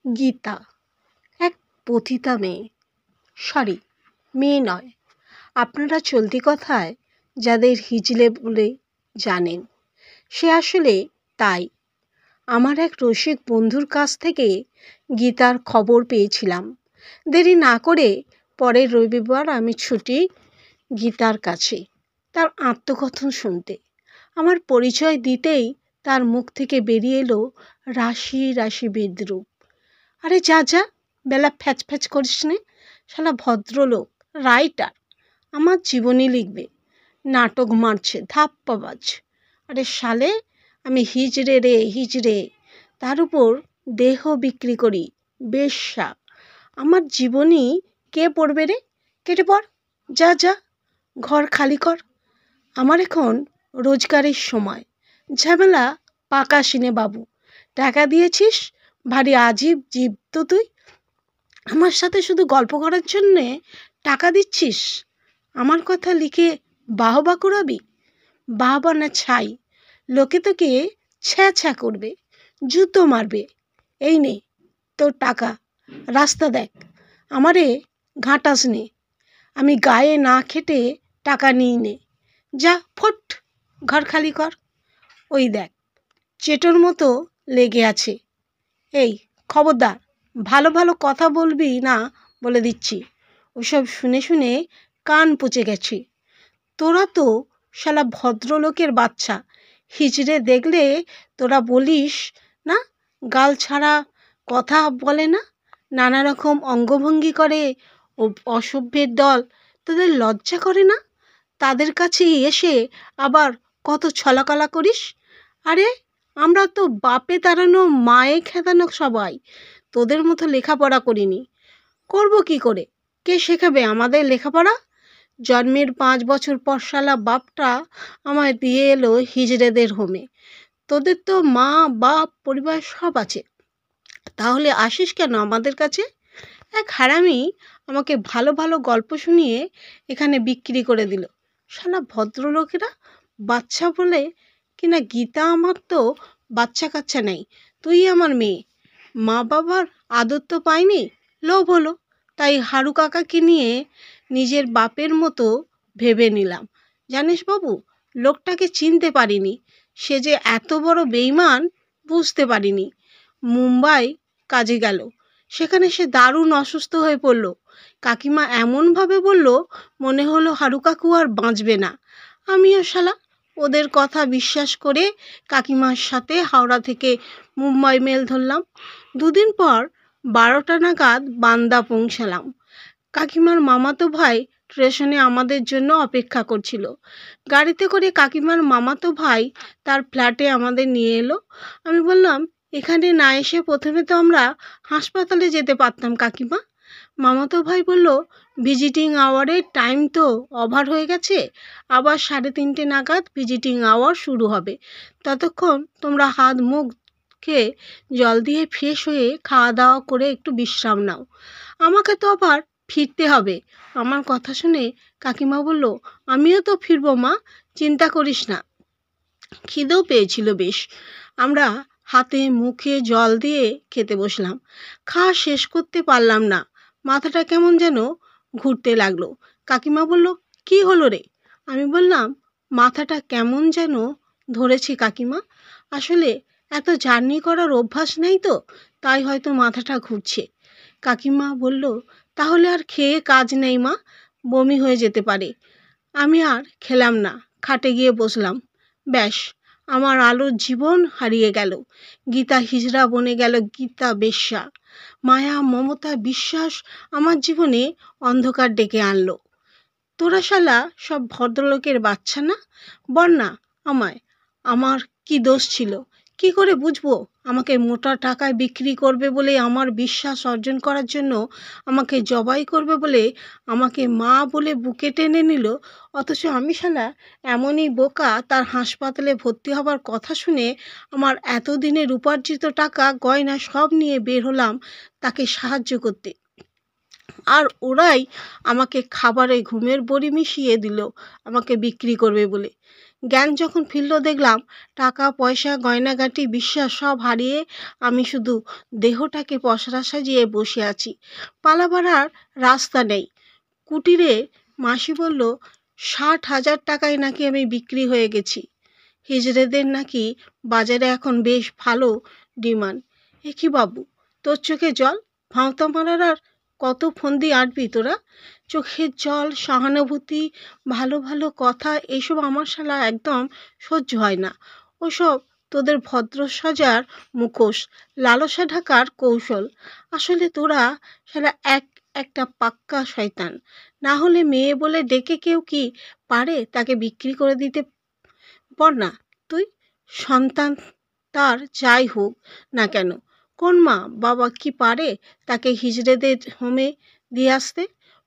গীতা এক পতিতা মেয়ে, মেয়ে নয়, আপনারা চলতি কথায় যাদের হিজলে বলে জানেন, সে আসলে তাই। আমার এক রসিক বন্ধুর কাছ থেকে গীতার খবর পেয়েছিলাম। দেরি না করে পরের রবিবার আমি ছুটি গীতার কাছে তার আত্মকথন শুনতে। আমার পরিচয় দিতেই তার মুখ থেকে বেরিয়ে এলো রাশি রাশি বিদ্রূপ। আরে যা যা, বেলা ফ্যাচ ফ্যাচ করিস নে, শালা ভদ্রলোক, রাইটার, আমার জীবনী লিখবে, নাটক মারছে ধাপ্পাবাজ। আরে শালে, আমি হিজড়ে রে হিজড়ে, তার উপর দেহ বিক্রি করি, বেশ্যা। আমার জীবনী কে পড়বে রে? কেটে পড়, যা যা, ঘর খালি কর। আমার এখন রোজগারের সময়, ঝামেলা পাকা সিনে বাবু। টাকা দিয়েছিস, ভারী আজীব জীব তো তুই। আমার সাথে শুধু গল্প করার জন্যে টাকা দিচ্ছিস, আমার কথা লিখে বাহবা কুড়াবি। বাহবা না ছাই, লোকে তোকে ছ্যা ছ্যা করবে, জুতো মারবে। এই নে তোর টাকা, রাস্তা দেখ, আমারে ঘাঁটাস নে। আমি গায়ে না খেটে টাকা নিই নে, যা ফট, ঘর খালি কর। ওই দেখ, চেটোর মতো লেগে আছে। এই খবরদার, ভালো ভালো কথা বলবি না বলে দিচ্ছি। ওসব শুনে শুনে কান পচে গেছে। তোরা তো শালা ভদ্রলোকের বাচ্চা, হিজড়ে দেখলে তোরা বলিস না, গাল ছাড়া কথা বলে না, নানা রকম অঙ্গভঙ্গি করে, ও অসভ্যের দল, তোদের লজ্জা করে না? তাদের কাছে এসে আবার কত ছলাকলা করিস। আরে আমরা তো বাপে তাড়ানো মায়ে খেদানো সবাই, তোদের মতো লেখাপড়া করিনি। করব কি করে? কে শেখাবে আমাদের লেখাপড়া? জন্মের 5 বছর পর শালা বাপটা আমায় দিয়ে এলো হিজড়েদের হোমে। তোদের তো মা বাপ পরিবার সব আছে, তাহলে আসিস কেন আমাদের কাছে? এক হারামি আমাকে ভালো ভালো গল্প শুনিয়ে এখানে বিক্রি করে দিল। শালা ভদ্রলোকেরা বাচ্চা বলে কিনা গীতা। আমার তো বাচ্চা কাচ্চা নেই, তুই আমার মেয়ে, মা বাবার আদর তো পাইনি, লোভ হলো, তাই হারু কাকাকে নিয়ে নিজের বাপের মতো ভেবে নিলাম। জানিস বাবু, লোকটাকে চিনতে পারিনি, সে যে এত বড় বেইমান বুঝতে পারিনি। মুম্বাই কাজে গেল, সেখানে সে দারুণ অসুস্থ হয়ে পড়ল। কাকিমা এমনভাবে বলল, মনে হলো হারু কাকু আর বাঁচবে না। আমিও শালা ওদের কথা বিশ্বাস করে কাকিমার সাথে হাওড়া থেকে মুম্বাই মেল ধরলাম। 2 দিন পর 12টা নাগাদ বান্দা পৌঁছালাম। কাকিমার মামাতো ভাই স্টেশনে আমাদের জন্য অপেক্ষা করছিল। গাড়িতে করে কাকিমার মামাতো ভাই তার ফ্ল্যাটে আমাদের নিয়ে এলো। আমি বললাম, এখানে না এসে প্রথমে তো আমরা হাসপাতালে যেতে পারতাম কাকিমা। মামাতো ভাই বলল, ভিজিটিং আওয়ারের টাইম তো ওভার হয়ে গেছে, আবার 3:30 নাগাদ ভিজিটিং আওয়ার শুরু হবে। ততক্ষণ তোমরা হাত মুখ খেয়ে জল দিয়ে ফ্রেশ হয়ে খাওয়া দাওয়া করে একটু বিশ্রাম নাও। আমাকে তো আবার ফিরতে হবে। আমার কথা শুনে কাকিমা বলল, আমিও তো ফিরবো মা, চিন্তা করিস না। খিদেও পেয়েছিল বেশ। আমরা হাতে মুখে জল দিয়ে খেতে বসলাম। খাওয়া শেষ করতে পারলাম না, মাথাটা কেমন যেন ঘুরতে লাগলো। কাকিমা বলল, কি হলো রে? আমি বললাম, মাথাটা কেমন যেন ধরেছে কাকিমা। আসলে এত জার্নি করার অভ্যাস নেই তো, তাই হয়তো মাথাটা ঘুরছে। কাকিমা বলল, তাহলে আর খেয়ে কাজ নেই মা, বমি হয়ে যেতে পারে। আমি আর খেলাম না, খাটে গিয়ে বসলাম। ব্যাস, আমার আলোর জীবন হারিয়ে গেল। গীতা হিজড়া বনে গেল গীতা বেশ্যা। মায়া মমতা বিশ্বাস আমার জীবনে অন্ধকার ডেকে আনলো। তোরা শালা সব ভদ্রলোকের বাচ্চা না? বল না আমায়, আমার কি দোষ ছিল? কি করে বুঝবো আমাকে মোটা টাকায় বিক্রি করবে বলে, আমার বিশ্বাস অর্জন করার জন্য আমাকে জবাই করবে বলে আমাকে মা বলে বুকে টেনে নিল, অথচ আমি শালা এমনই বোকা, তার হাসপাতালে ভর্তি হবার কথা শুনে আমার এতদিনের উপার্জিত টাকা গয়না সব নিয়ে বের হলাম তাকে সাহায্য করতে। আর ওরাই আমাকে খাবারে ঘুমের বড়ি মিশিয়ে দিল আমাকে বিক্রি করবে বলে। জ্ঞান যখন ফিরল দেখলাম টাকা পয়সা গয়নাগাটি বিশ্বাস সব হারিয়ে আমি শুধু দেহটাকে পসরা সাজিয়ে বসে আছি। পালাবার আর রাস্তা নেই। কুটিরে মাসি বলল ৬০,০০০ টাকায় নাকি আমি বিক্রি হয়ে গেছি। হিজড়েদের নাকি বাজারে এখন বেশ ভালো ডিমান্ড। এ কি বাবু, তোর চোখে জল? ভাঁওতা মারার আর কত ফন্দি আঁটবি তোরা? চোখের জল, সহানুভূতি, ভালো ভালো কথা, এইসব আমার শালা একদম সহ্য হয় না। ওসব তোদের ভদ্র সাজার মুখোশ, লালসা ঢাকার কৌশল। আসলে তোরা শালা একটা পাক্কা শয়তান। না হলে মেয়ে বলে ডেকে কেউ কি পারে তাকে বিক্রি করে দিতে? পর না তুই, সন্তান তার যাই হোক না কেন, কোন মা বাবা কি পারে তাকে হিজড়েদের হোমে দিয়ে আসতে?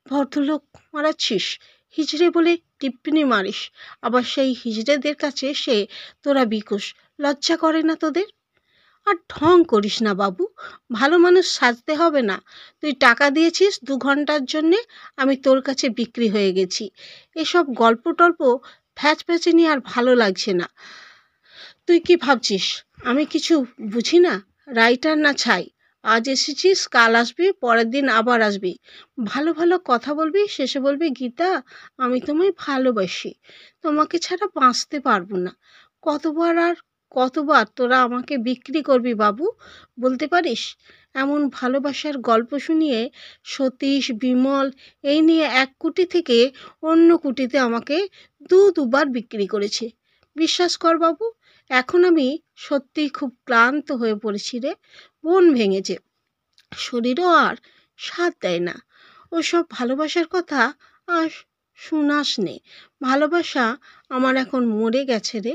ভদ্রলোক মারাচ্ছিস, হিজড়ে বলে টিপ্পনি মারিস, আবার সেই হিজড়েদের কাছে সে তোরা বিকোস। লজ্জা করে না তোদের? আর ঢং করিস না বাবু, ভালো মানুষ সাজতে হবে না। তুই টাকা দিয়েছিস ২ ঘন্টার জন্যে, আমি তোর কাছে বিক্রি হয়ে গেছি। এসব গল্প টল্প ফ্যাচফ্যাচেনি আর ভালো লাগছে না। তুই কি ভাবছিস আমি কিছু বুঝি না? রাইটার না ছাই। আজ এসেছিস, কাল আসবি, পরের দিন আবার আসবি, ভালো ভালো কথা বলবি, শেষে বলবি গীতা আমি তোমায় ভালোবাসি, তোমাকে ছাড়া বাঁচতে পারবো না। কতবার আর কতবার তোরা আমাকে বিক্রি করবি বাবু, বলতে পারিস? এমন ভালোবাসার গল্প শুনিয়ে সতীশ, বিমল এই নিয়ে এক কুটি থেকে অন্য কুটিতে আমাকে দুবার বিক্রি করেছে। বিশ্বাস কর বাবু, এখন আমি সত্যিই খুব ক্লান্ত হয়ে পড়েছি রে। মন ভেঙেছে, শরীরও আর সাথ দেয় না। ওসব ভালোবাসার কথা আর শোনাস নে। ভালোবাসা আমার এখন মরে গেছে রে।